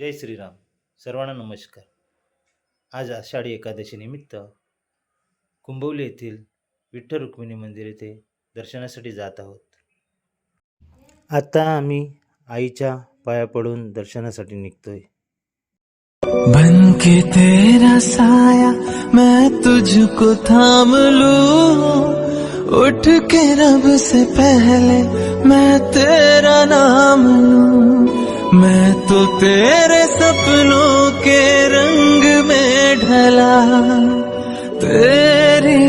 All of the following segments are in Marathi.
जय श्रीराम. सर्वांना नमस्कार. आज आषाढी एकादशी निमित्त कुंभवली येथील विठ्ठल रुक्मिणी मंदिर येथे दर्शनासाठी जात आहोत. आता आम्ही आईच्या पाया पडून दर्शनासाठी निघतोय. बन के तेरा साया मैं तुझको थाम लूं, उठ के रब से पहले मैं तेरा नाम लूं. मैं तो तेरे सपनों के रंग में ढला, तेरी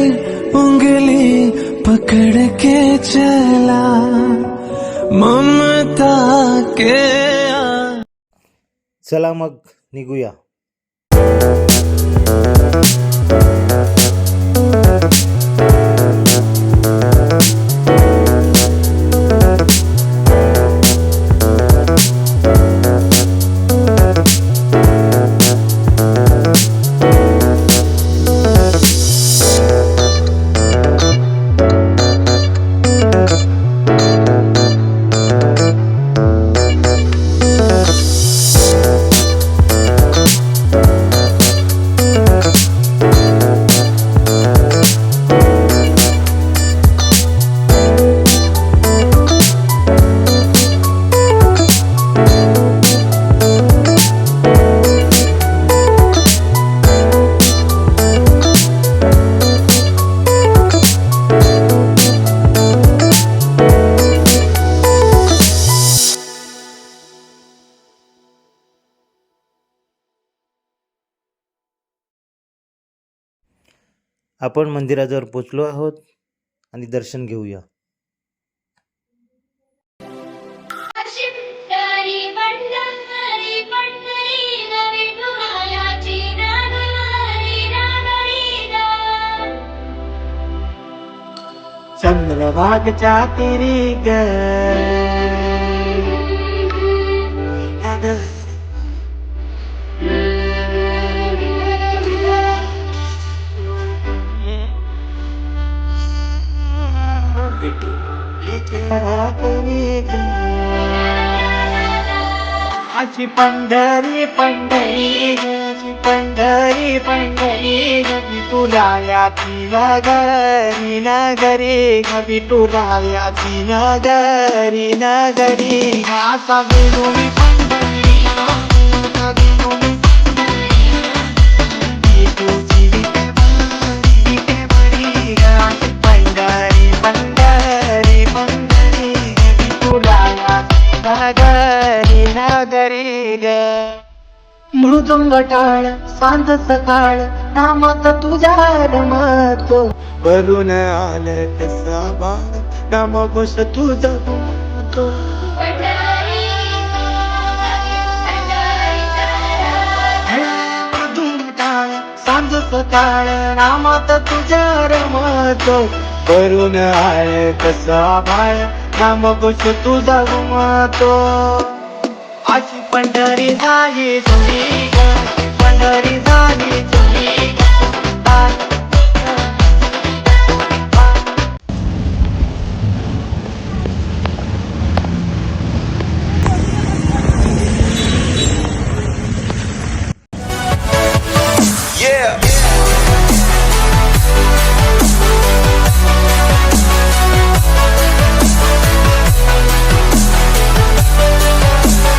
उंगली पकड़ के चला, ममता के चला मग निघूया. आपण मंदिराजवळ पोचलो आहोत आणि दर्शन घेऊया. चंद्रभागच्या तिरी ग आजी पंढरी पंढरी ग, पंढरी पंढरी ग, तुला याची नगरी नगरी ग, तुला याची नगरी नगरी. असा वेणुनी पंढरी तुझी विटे बरी ग, पंढरी पंढरी पंढरी ग, तुला याची नगरी नगरी ग. मृदुंग टाळ सांज सकाळ नामात तुझ्या रमतो, भरून आलं कसा बाळ नाम घोष तुझा होतो. मृदुंग टाळ सांज सकाळ नामात तुझ्या रमतो, भरून आलं कसा बाळ नाम घोष तुझा होतो. अशी पंढरी झाली तुझी ग, पंढरी झाली तुझी ग.